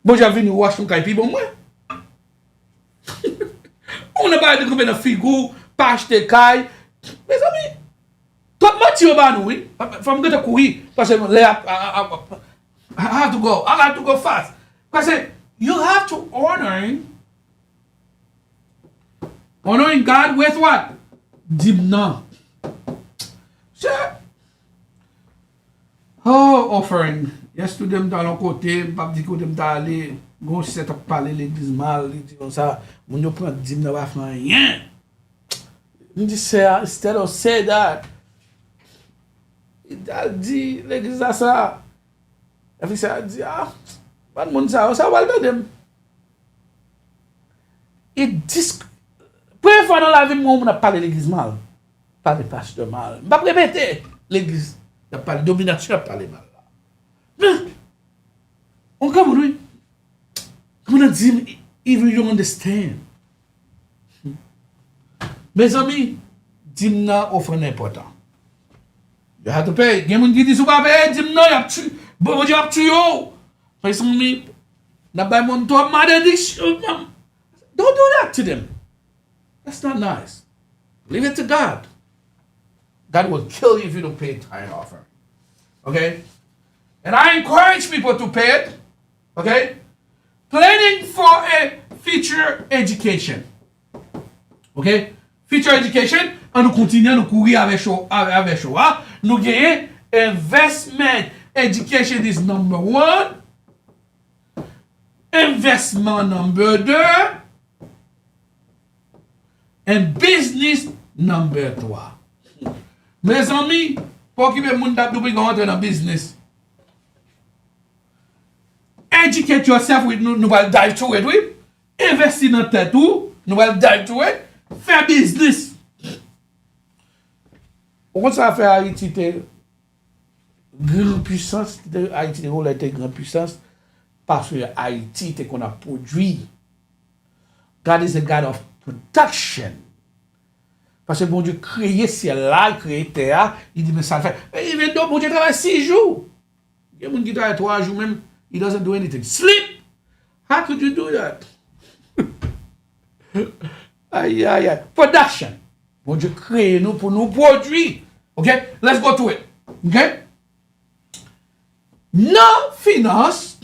Bon Dieu a venu, ou acheter un caille, puis bon moi. On n'a pas de combien de figures, pas acheter caille. Mes amis, tout le monde tire au oui. Faut me courir, parce que I have to go fast. Parce que you have to honoring God with what? Dimna. Oh, offering. Yesterday, dans l'autre côté, pas dit côté d'aller, gon set up parler l'église mal, il dit comme ça, mon yo prend dimna va faire rien. Il dit say instead of say that. Il a dit l'église ça. Et puis ça dit pas de monde ça va le dem. Il dit première fois dans la vie on a parlé l'église mal. Parler pasteur mal. Pas répéter l'église, il a parlé domination, il a parlé mal. On come on, oui. Come on, Jim, even you don't understand. Mes amis, Jim n'a offre n'importe. You have to pay. Gen moun ki di sou pa pay, Jim nan, yap tu, bon Dieu yap tu yo. Mes amis, n'a bay mon to mother this. Don't do that to them. That's not nice. Leave it to God. God will kill you if you don't pay tithe offering. Okay? And I encourage people to pay it. Okay? Planning for a future education. Okay? Future education, and nous continuons nous courir avec show. Nous gagnons investment. Education is number 1. Investment number 2. And business number 3. Mes amis, pour qui veut moun tap nou rentrer dans business. Educate yourself with nous va dive to it, oui. Investir dans tête tout, nous va dive to it. Faire business. On ça faire Haïti te grande puissance, Haïti te rôle était grande puissance parce que Haïti te qu'on a produit. God is a God of production. Parce que bon Dieu créé ciel là, créé terre, il dit mais ça fait. Et même donc bon Dieu travaille 6 jours. Il y a des gens qui travaillent 3 jours même, he doesn't do anything. Sleep. How could you do that? Aïe aïe aïe. Production. Bon Dieu créé nous pour nous produire. Okay? Let's go to it. Okay? Non finance,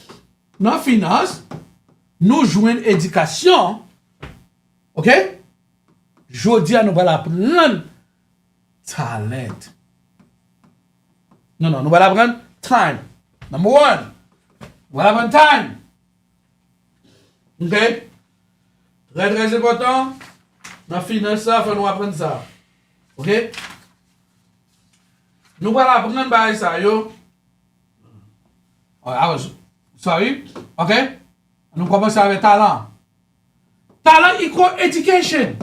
nous jouons éducation. Okay? Jodi nous allons apprendre talent. Non, nous allons apprendre time. Number 1. Nous allons apprendre time. Ok? Très, très important. Dans finance, ça, faut nous apprendre ça. Ok? Nous allons apprendre par ça, yo. Oh, I was sorry. Ok? Nous commençons avec talent. Talent equal education.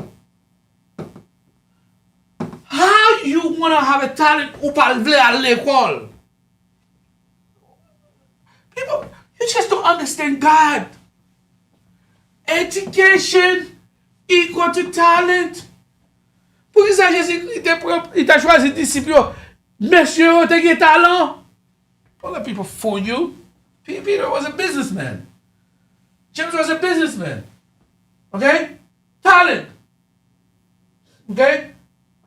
How you want to have a talent ou pas vle à l'école? People, you just don't understand God. Education equal to talent. Pour ça, Jésus, il t'a choisi disciple. Monsieur, tu as talent. All the people for you. Peter was a businessman. James was a businessman. Okay? Talent. Okay?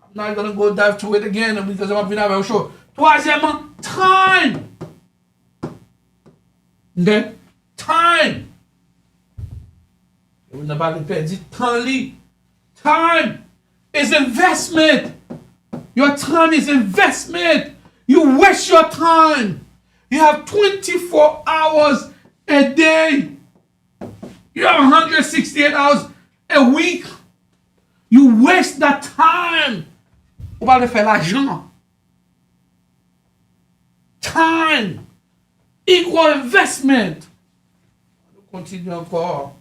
I'm not going to go dive to it again because I'm not going to show. Troisièmement, time. Okay? Time. On n'a pas perdu temps li. Time is investment. Your time is investment. You waste your time. You have 24 hours a day. You have 168 hours a week. You waste that time. On va le faire l'argent. Time equal investment. On continue encore.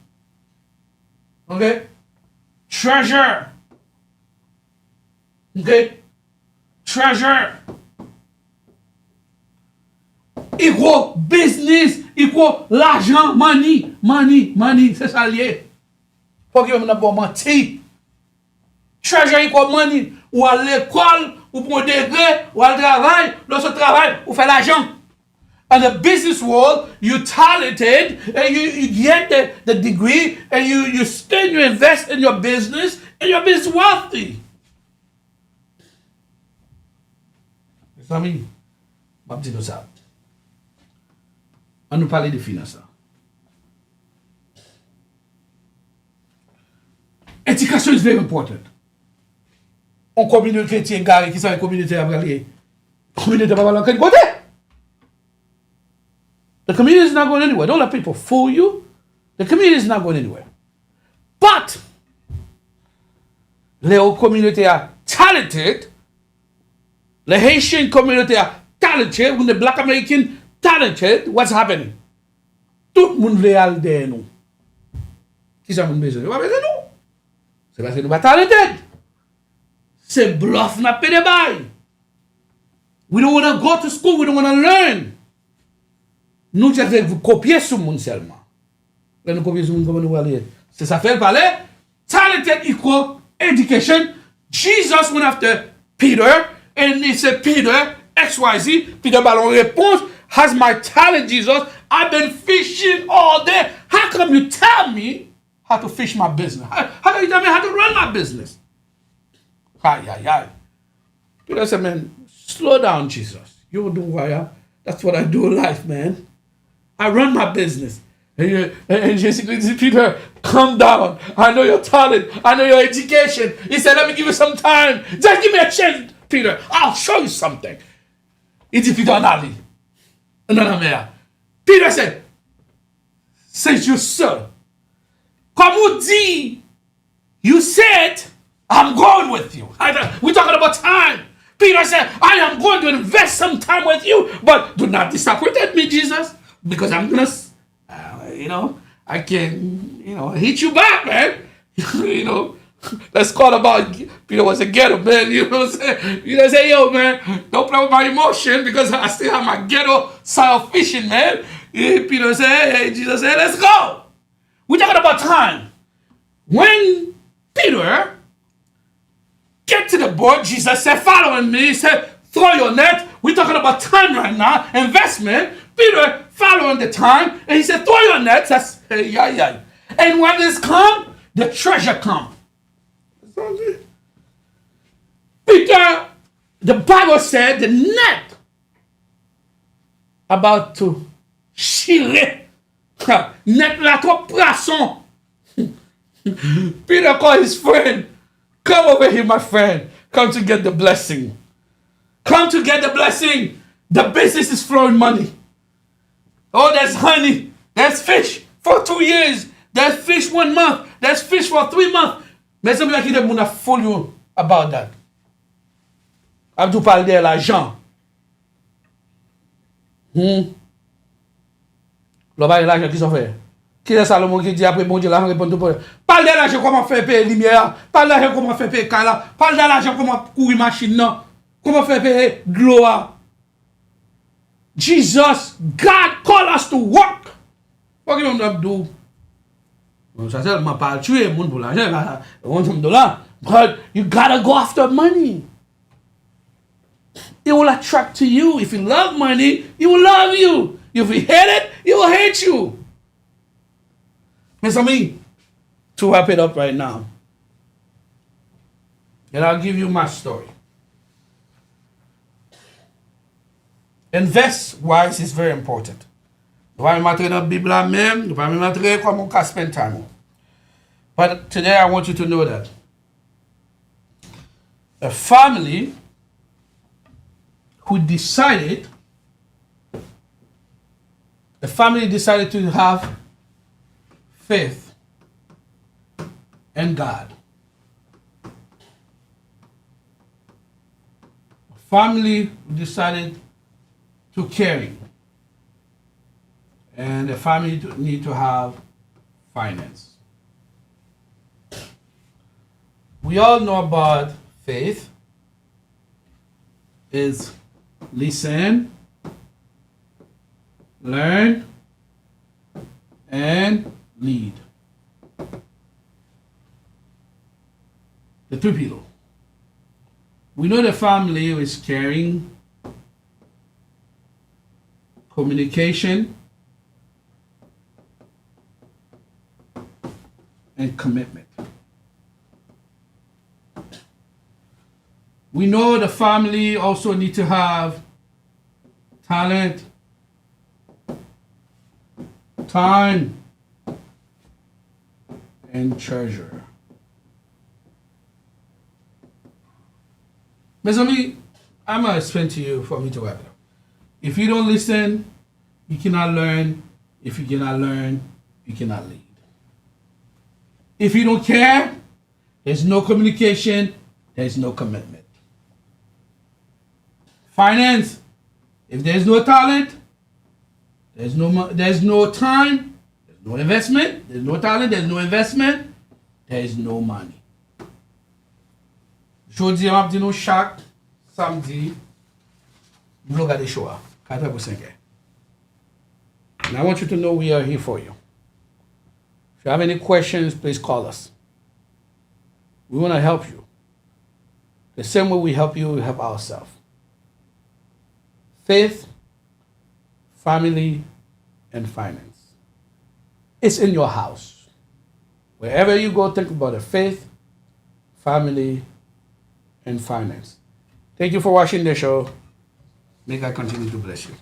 Okay? Treasure. Okay? Treasure. Equal business, equal l'argent, money, c'est ça lié. Faut que vous n'ayez pas menti. Treasure equal money, ou à l'école, ou pour un degré, ou à travail, lorsque travail, ou fait l'argent. In the business world, you're talented, and you get the degree, and you spend, you invest in your business, and your business wealthy. Mes amis, je vais dire ça. On nous parle de finances. Education is very important. On communauté chrétienne carré qui sont une communauté à parler. Communauté pas parler côté. The community is not going anywhere. Don't let people fool you. The community is not going anywhere. But les communautés are talented. The Haitian community are talented. When the Black American talented, what's happening? Tout le monde veut aller derrière nous. Qui ça moun besoin? Pas besoin nous. C'est parce que nous pas talented. C'est bluff n'a pas de bail. We don't want to go to school. We don't want to learn. nous devons copier sur le monde seulement. Là, nous copions sur le monde comme nous aller. C'est ça fait le parler. Talented equal education. Jesus went after Peter, and he said, Peter, XYZ. Peter ballon réponse, has my talent, Jesus? I've been fishing all day. How come you tell me how to fish my business? How come you tell me how to run my business? Ay. Peter said, man, slow down, Jesus. You do what that's what I do in life, man. I run my business. And Jesus said, Peter, calm down. I know your talent. I know your education. He said, let me give you some time. Just give me a chance, Peter. I'll show you something. Il dit, Peter, allez. Non. Peter said, c'est juste ça. Comme on dit, you said, I'm going with you. We're talking about time. Peter said, I am going to invest some time with you, but do not disappoint me, Jesus, because I'm going to, I can, hit you back, man. Let's call about, Peter was a ghetto, man. You know what I'm saying? You know, say, yo, man, don't play with my emotion because I still have my ghetto style fishing, man. Peter said, hey, Jesus said, let's go. We're talking about time. When Peter get to the board, Jesus said, follow me. He said, throw your net. We're talking about time right now, investment. Peter following the time, and he said, throw your nets. That's, yeah. And when this come, the treasure come. Peter, the Bible said, the net about to chiller. Net la trop poisson. Peter called his friend. Come over here, my friend. Come to get the blessing. Come to get the blessing. The business is flowing money. Oh, there's honey. There's fish for 2 years. There's fish 1 month. There's fish for 3 months. Mais c'est bien qu'il y a des gens fool you about that. Abdou parle de l'argent. L'objet l'argent qui s'en fait. Qui est Salomon qui dit après bon Dieu l'argent répond tout pour. Parle de l'argent comment faire payer lumière. Parle de l'argent comment faire payer cala. Parle de l'argent comment courir machine non. Comment faire payer gloire. Jesus, God call us to work. Pas que nous Abdou. Ça seulement pas tuer le monde pour l'argent. $1 But you gotta go after money. It will attract to you. If you love money, it will love you. If you hate it, it will hate you. Mes amis, to wrap it up right now, and I'll give you my story. Invest wise is very important. Nous allons mettre dans la Bible même, nous allons mettre comment on can spend time. But today I want you to know that a family who decided to have faith in God. A family who decided to caring. And the family need to have finance. We all know about faith is listen, learn, and lead. The 3 people. We know the family is caring, communication, and commitment. We know the family also need to have talent, time, and treasure. Mes amis, I'm going to explain to you for me to wrap it up. If you don't listen, you cannot learn. If you cannot learn, you cannot lead. If you don't care, there's no communication, there's no commitment. Finance, if there's no talent, there's no time, there's no investment, there's no talent, there's no investment, there's no money. Jodi, on va dire nous chaque samedi, nous regardons show, 4 pour 5. And I want you to know we are here for you. If you have any questions, please call us. We want to help you. The same way we help you, we help ourselves. Faith, family, and finance. It's in your house. Wherever you go, think about it. Faith, family, and finance. Thank you for watching the show. May God continue to bless you.